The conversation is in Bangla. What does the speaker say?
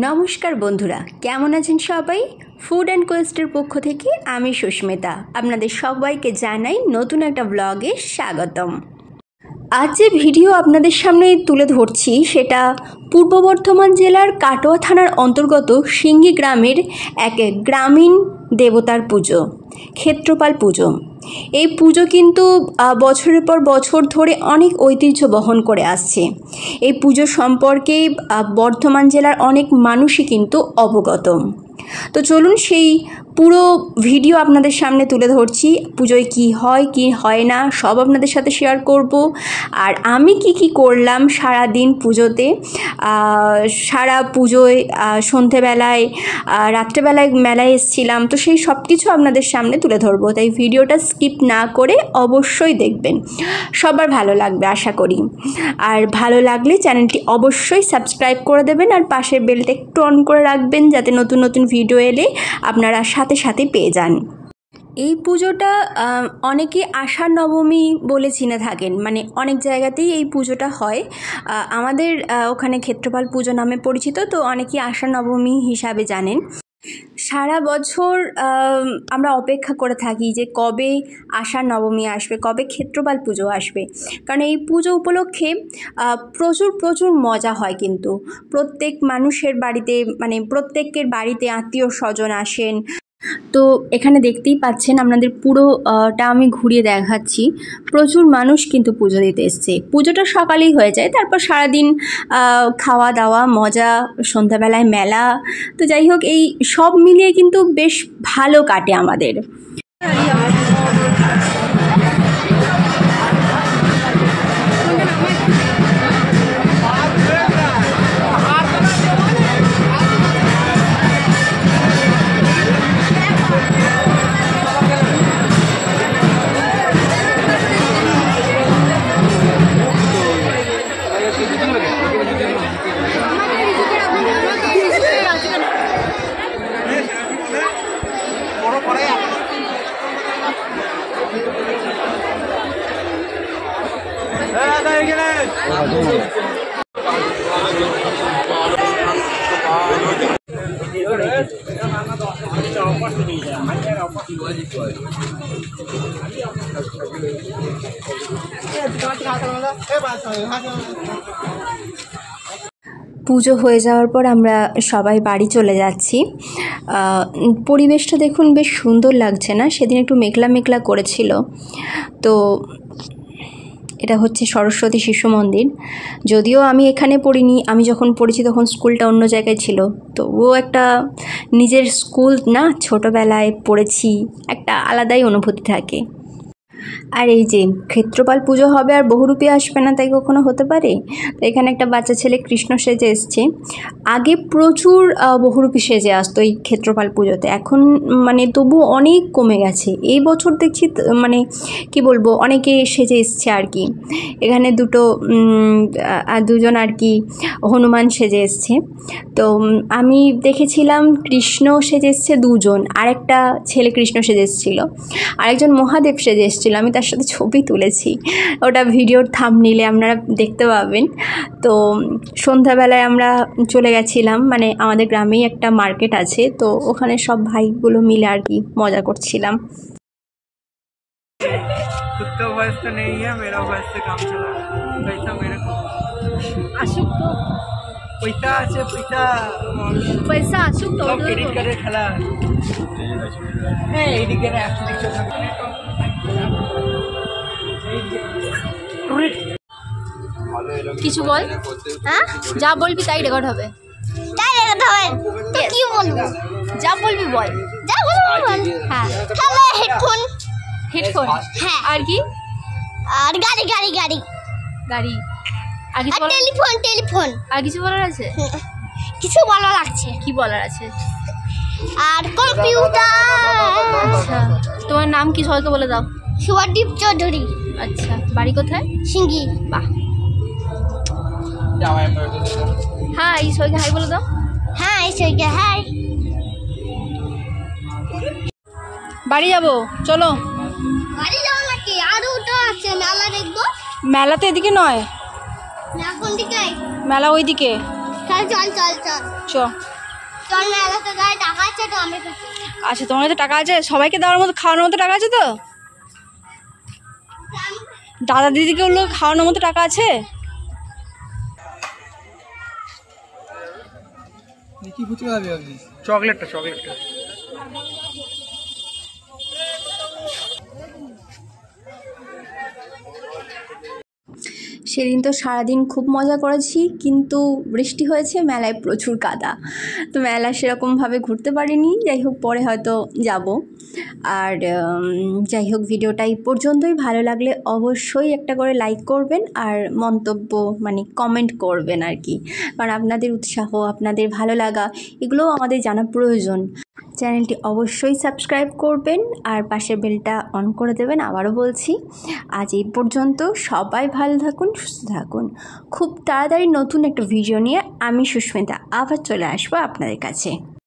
নমস্কার বন্ধুরা, কেমন আছেন সবাই? ফুড অ্যান্ড কোয়েস্টের পক্ষ থেকে আমি সুস্মিতা আপনাদের সবাইকে জানাই নতুন একটা ব্লগে স্বাগতম। আজ যে ভিডিও আপনাদের সামনে তুলে ধরছি সেটা পূর্ব বর্ধমান জেলার কাটোয়া থানার অন্তর্গত সিঙ্গি গ্রামের এক গ্রামীণ দেবতার পুজো, ক্ষেত্রপাল পুজো। এই পুজো কিন্তু বছরের পর বছর ধরে অনেক ঐতিহ্য বহন করে আসছে। এই পুজো সম্পর্কে বর্ধমান জেলার অনেক মানুষই কিন্তু অবগত। তো চলুন সেই পুরো ভিডিও আপনাদের সামনে তুলে ধরছি। পুজোয় কি হয় না সব আপনাদের সাথে শেয়ার করব। আর আমি কি করলাম সারা দিন পুজোতে, সারা পুজোয় সন্ধেবেলায় রাত্রেবেলায় মেলায় এসেছিলাম, তো সেই সব কিছু আপনাদের সামনে তুলে ধরবো। তাই ভিডিওটা স্কিপ না করে অবশ্যই দেখবেন, সবার ভালো লাগবে আশা করি। আর ভালো লাগলে চ্যানেলটি অবশ্যই সাবস্ক্রাইব করে দেবেন আর পাশের বেলটা একটু অন করে রাখবেন যাতে নতুন নতুন ভিডিও এলে আপনারা সাথে সাথে পেয়ে যান। এই পুজোটা অনেকে আষাঢ় নবমী বলে চিনে থাকেন, মানে অনেক জায়গাতেই এই পুজোটা হয়। আমাদের ওখানে ক্ষেত্রপাল পুজো নামে পরিচিত, তো অনেকেই আষাঢ় নবমী হিসাবে জানেন। সারা বছর আমরা অপেক্ষা করে থাকি যে কবে আষাঢ় নবমী আসবে, কবে ক্ষেত্রপাল পুজো আসবে। কারণ এই পুজো উপলক্ষে প্রচুর মজা হয়। কিন্তু প্রত্যেক মানুষের বাড়িতে, মানে প্রত্যেকের বাড়িতে আত্মীয় স্বজন আসেন। তো এখানে দেখতেই পাচ্ছেন, আপনাদের পুরোটা আমি ঘুরিয়ে দেখাচ্ছি। প্রচুর মানুষ কিন্তু পুজো দিতে এসছে। পুজোটা সকালেই হয়ে যায়, তারপর সারাদিন খাওয়া দাওয়া মজা, সন্ধ্যাবেলায় মেলা। তো যাই হোক, এই সব মিলিয়ে কিন্তু বেশ ভালো কাটে আমাদের। পুজো হয়ে যাওয়ার পর আমরা সবাই বাড়ি চলে যাচ্ছি। পরিবেশটা দেখুন, বেশ সুন্দর লাগছে না? সেদিন একটু মেঘলা মেঘলা করেছিল। তো এটা হচ্ছে সরস্বতী শিশু মন্দির। যদিও আমি এখানে পড়িনি, আমি যখন পড়েছি তখন স্কুলটা অন্য জায়গায় ছিল। তো ও একটা নিজের স্কুল না, ছোটোবেলায় পড়েছি, একটা আলাদাই অনুভূতি থাকে। আর এই যে ক্ষেত্রপাল পুজো হবে আর বহুরূপী আসবে না, তাই কখনো হতে পারে? তো এখানে একটা বাচ্চা ছেলে কৃষ্ণ সেজে এসছে। আগে প্রচুর বহুরূপী সেজে আসতো এই ক্ষেত্রপাল পুজোতে, এখন মানে তবু অনেক কমে গেছে। এই বছর দেখছি মানে কি বলবো, অনেকে সেজে এসছে আর কি। এখানে দুজন আর কি হনুমান সেজে এসছে। তো আমি দেখেছিলাম কৃষ্ণ সেজে এসছে দুজন, আরেকটা ছেলে কৃষ্ণ সেজে এসেছিলো, আরেকজন মহাদেব সেজে এসেছিলো। আমি তার সাথে ছবি তুলেছি, ওটা ভিডিওর থাম্বনেইলে আপনারা দেখতে পাবেন। তো সন্ধ্যাবেলায় আমরা চলে গেছিলাম, মানে আমাদের গ্রামেই একটা মার্কেট আছে, তো ওখানে সব ভাইগুলো মিলে আর কি মজা করছিলাম। पैसा आसुक तो क्रेडिट कार्ड খেলা এই দিকে না কিছু বল। হ্যাঁ, যা বলবি তাই রেকর্ড হবে। তো কি বলবো? যা বলবি বল, যা বলবি বল। হ্যাঁ, তাহলে হেডফোন হ্যাঁ, আর কি? আর গাড়ি আর কিছু টেলিফোন আর কিছু বলার আছে? কিছু বলার আছে। কি বলার আছে? আর কম্পিউটার। আচ্ছা, তোমার নাম কি সবাইকে বলে দাও। শুভদীপ চৌধুরী। আচ্ছা, বাড়ি কোথায়? সিঙ্গি। বাহ। হাই, সবাইকে হাই বলে দাও। হাই সবাইকে হাই। বাড়ি যাবো, চলো। বাড়ি যাবো নাকি? আর ওটা আছে, মেলা দেখবো। মেলা তো এদিকে নয়, মেলা ওইদিকে। চল চল চল চল চ। আচ্ছা, তোমার কাছে টাকা আছে? সবাইকে দেওয়ার মতো, খাওয়ানোর মতো টাকা আছে তো? দাদা দিদিকে ওগুলো খাওয়ানোর মতো টাকা আছে? চকলেটটা সেদিন তো সারাদিন খুব মজা করেছি, কিন্তু বৃষ্টি হয়েছে, মেলায় প্রচুর কাদা, তো মেলা সেরকমভাবে ঘুরতে পারিনি। যাই হোক, পরে হয়তো যাব। আর যাই হোক, ভিডিওটা এই পর্যন্তই। ভালো লাগলে অবশ্যই একটা করে লাইক করবেন আর মন্তব্য মানে কমেন্ট করবেন আর কি, কারণ আপনাদের উৎসাহ, আপনাদের ভালো লাগা এগুলোও আমাদের জানা প্রয়োজন। চ্যানেলটি অবশ্যই সাবস্ক্রাইব করবেন আর পাশের বেলটা অন করে দেবেন। আবারও বলছি, আজ এই পর্যন্ত। সবাই ভালো থাকুন, সুস্থ থাকুন। খুব তাড়াতাড়ি নতুন একটা ভিডিও নিয়ে আমি সুস্মিতা আবার চলে আসবো আপনাদের কাছে।